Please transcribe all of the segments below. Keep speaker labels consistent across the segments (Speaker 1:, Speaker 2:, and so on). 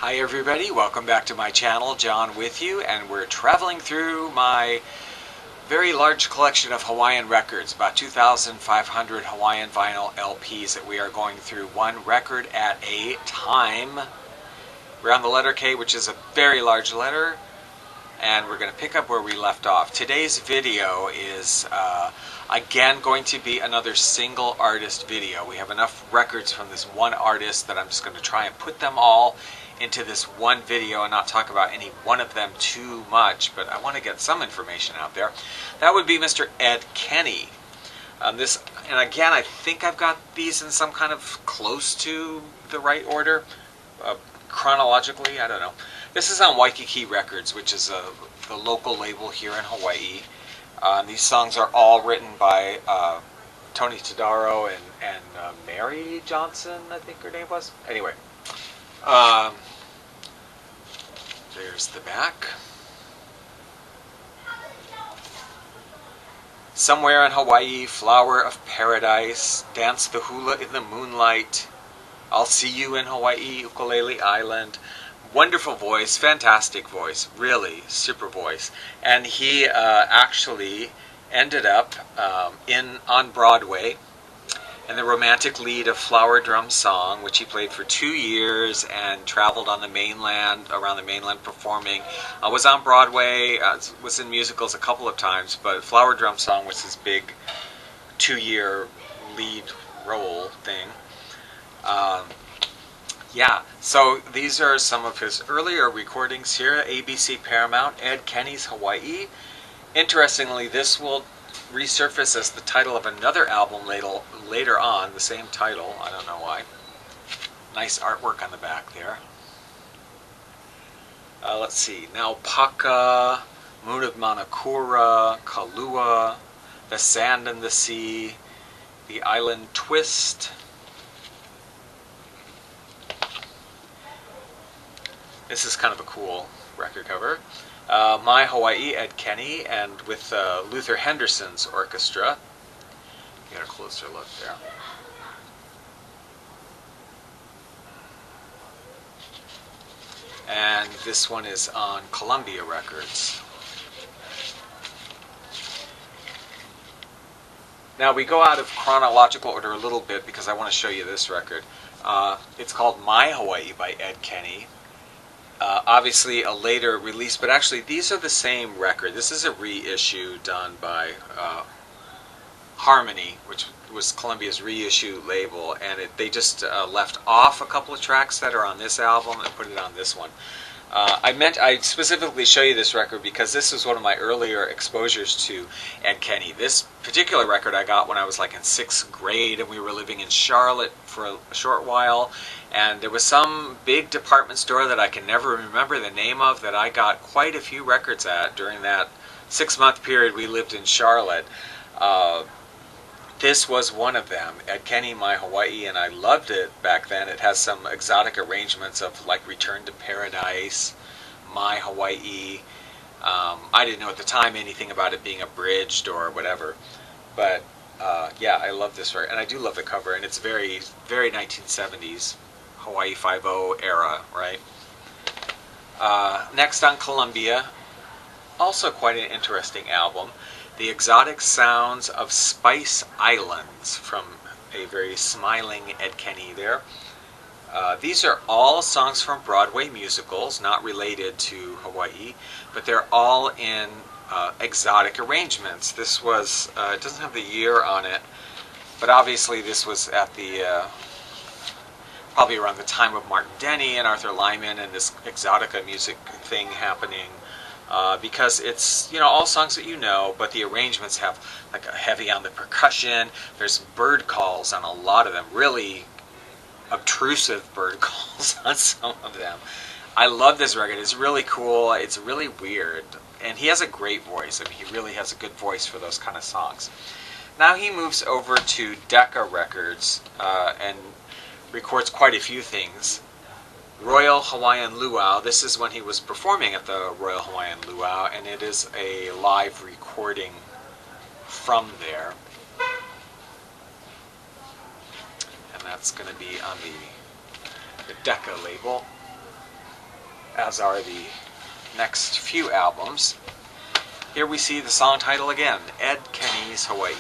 Speaker 1: Hi everybody, welcome back to my channel. John with you, and we're traveling through my very large collection of Hawaiian records, about 2,500 Hawaiian vinyl LPs that we are going through one record at a time. We're on the letter K, which is a very large letter, and we're going to pick up where we left off. Today's video is again going to be another single artist video. We have enough records from this one artist that I'm just going to try and put them all into this one video and not talk about any one of them too much, but I want to get some information out there. That would be Mr. Ed Kenney. And again, I think I've got these in some kind of close to the right order, chronologically, I don't know. This is on Waikiki Records, which is the local label here in Hawaii. These songs are all written by Tony Tadaro and Mary Johnson, I think her name was. Anyway, there's the back. Somewhere in Hawaii, flower of paradise, dance the hula in the moonlight. I'll see you in Hawaii, Ukulele Island. Wonderful voice, fantastic voice, really super voice. And he actually ended up on Broadway in the romantic lead of Flower Drum Song, which he played for 2 years and traveled on the mainland, around the mainland performing. Was on Broadway, was in musicals a couple of times, but Flower Drum Song was his big 2-year lead role thing. Yeah, so these are some of his earlier recordings here at ABC Paramount, Ed Kenney's Hawaii. Interestingly, this will resurface as the title of another album later on, the same title, I don't know why. Nice artwork on the back there. Let's see, Naupaka, Moon of Manakura, Kalua, The Sand and the Sea, The Island Twist. This is kind of a cool record cover. My Hawaii, Ed Kenney, and with Luther Henderson's orchestra. Get a closer look there. And this one is on Columbia Records. Now we go out of chronological order a little bit because I want to show you this record. It's called My Hawaii by Ed Kenney. Obviously a later release, but actually these are the same record. This is a reissue done by Harmony, which was Columbia's reissue label, and they just left off a couple of tracks that are on this album and put it on this one. I specifically show you this record because this was one of my earlier exposures to Ed Kenney. This particular record I got when I was like in 6th grade, and we were living in Charlotte for a short while, and there was some big department store that I can never remember the name of that I got quite a few records at during that 6-month period we lived in Charlotte. This was one of them, Ed Kenney, My Hawaii, and I loved it back then. It has some exotic arrangements of like Return to Paradise, My Hawaii. I didn't know at the time anything about it being abridged or whatever, but yeah, I love this record, and I do love the cover, and it's very, very 1970s Hawaii Five-0 era, right? Next on Columbia, also quite an interesting album. The Exotic Sounds of Spice Islands, from a very smiling Ed Kenney there. These are all songs from Broadway musicals, not related to Hawaii, but they're all in exotic arrangements. This was, it doesn't have the year on it, but obviously this was at the, probably around the time of Martin Denny and Arthur Lyman and this exotica music thing happening. Because it's, you know, all songs that you know, but the arrangements have like a heavy on the percussion. There's bird calls on a lot of them, really obtrusive bird calls on some of them. I love this record. It's really cool. It's really weird. And he has a great voice. I mean, he really has a good voice for those kind of songs. Now he moves over to Decca Records and records quite a few things. Royal Hawaiian Luau. This is when he was performing at the Royal Hawaiian Luau, and it is a live recording from there. And that's going to be on the Decca label. as are the next few albums. Here we see the song title again, Ed Kenney's Hawaii.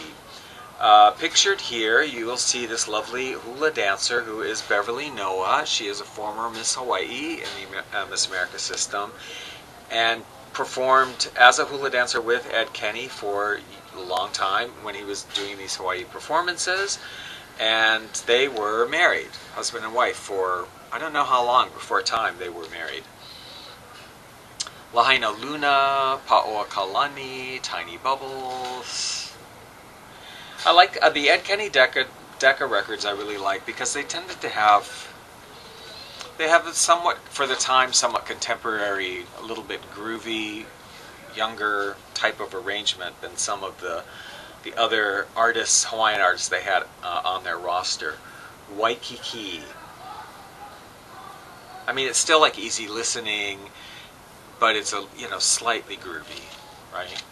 Speaker 1: Pictured here, you will see this lovely hula dancer who is Beverly Noah. She is a former Miss Hawaii in the Miss America system, and performed as a hula dancer with Ed Kenney for a long time when he was doing these Hawaii performances. And they were married, husband and wife, for I don't know how long, before time they were married. Lahaina Luna, Pa'oa Kalani, Tiny Bubbles. I like the Ed Kenney Decca records. I really like because they tended to have, they have a somewhat, for the time, somewhat contemporary, a little bit groovy, younger type of arrangement than some of the other artists, Hawaiian artists they had on their roster. Waikiki. I mean, it's still like easy listening, but it's a slightly groovy, right?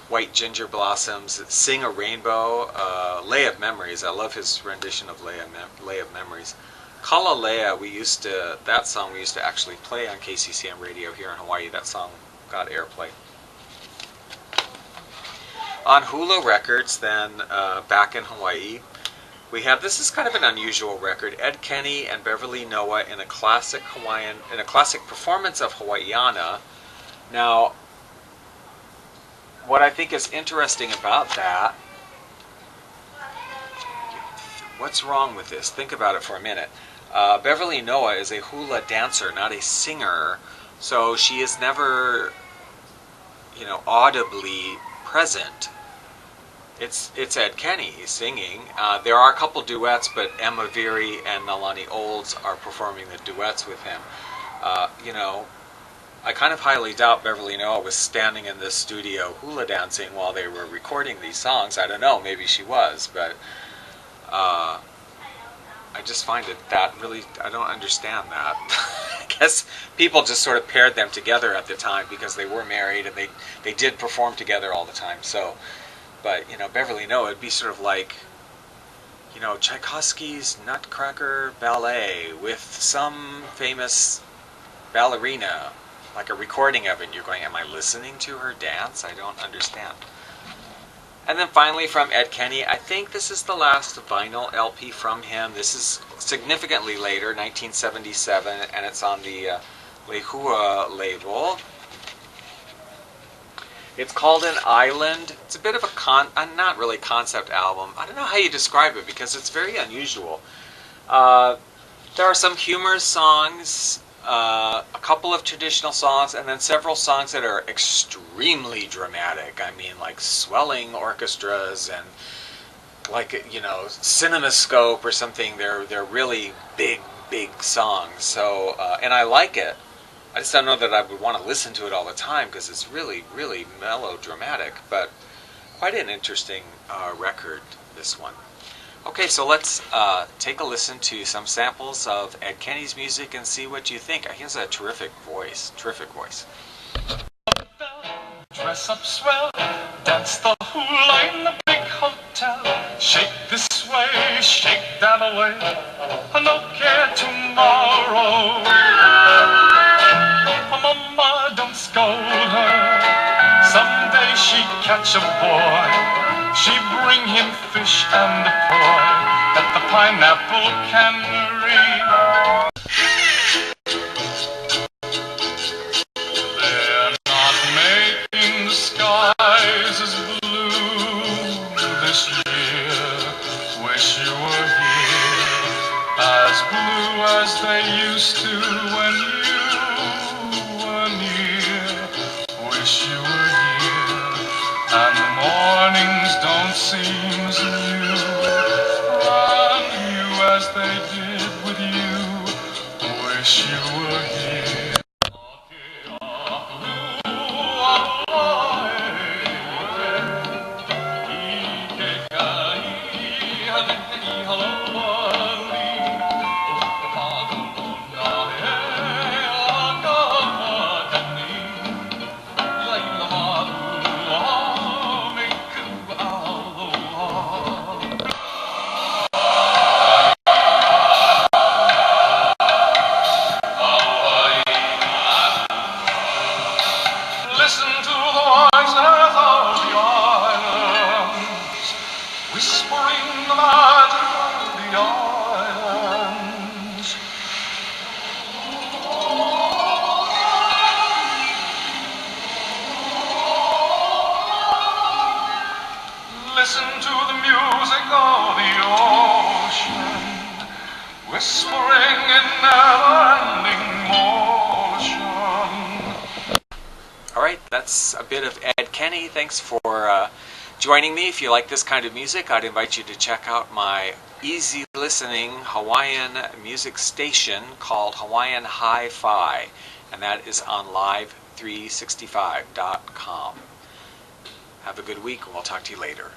Speaker 1: White Ginger Blossoms, Sing a Rainbow, Lay of Memories. I love his rendition of Lay of Memories. Kalalea, that song we used to actually play on KCCM radio here in Hawaii. That song got airplay. On Hula Records, then, back in Hawaii, we have, this is kind of an unusual record, Ed Kenney and Beverly Noah in a classic performance of Hawaiiana. Now, what I think is interesting about that, what's wrong with this? Think about it for a minute. Beverly Noah is a hula dancer, not a singer, so she is never, audibly present. It's Ed Kenney singing. There are a couple duets, but Emma Veary and Nalani Olds are performing the duets with him. I kind of highly doubt Beverly Noah was standing in this studio hula dancing while they were recording these songs. I don't know, maybe she was, but I just find that really, I don't understand that. I guess people just sort of paired them together at the time because they were married and they did perform together all the time. So, but Beverly Noah, it'd be sort of like, Tchaikovsky's Nutcracker Ballet with some famous ballerina, like a recording of it. You're going, am I listening to her dance? I don't understand. And then finally from Ed Kenney, I think this is the last vinyl LP from him. This is significantly later, 1977, and it's on the Lehua label. It's called An Island. It's a bit of a not really concept album. I don't know how you describe it because it's very unusual. There are some humorous songs, a couple of traditional songs, and then several songs that are extremely dramatic. I mean, like swelling orchestras and like, CinemaScope or something. They're really big songs. So, and I like it. I just don't know that I would want to listen to it all the time because it's really, really melodramatic, but quite an interesting record, this one. Okay, so let's take a listen to some samples of Ed Kenney's music and see what you think. He has a terrific voice.
Speaker 2: Dress up swell, dance the hula in the big hotel. Shake this way, shake that away, no care tomorrow. Mama, don't scold her. Someday she'd catch a boy. She'd bring him fish and a toy at the pineapple cannery. They're not making the skies as blue this year. Wish you were here, as blue as they used to when you were near. Wish you were here, and the mornings don't seem as new, run you as they did with you. Wish you were here. whispering the magic of the islands. Listen to the music of the ocean, whispering in never-ending motion.
Speaker 1: All right, that's a bit of Ed Kenney. Thanks for joining me. If you like this kind of music, I'd invite you to check out my easy listening Hawaiian music station called Hawaiian Hi-Fi, and that is on live365.com. Have a good week, and we'll talk to you later.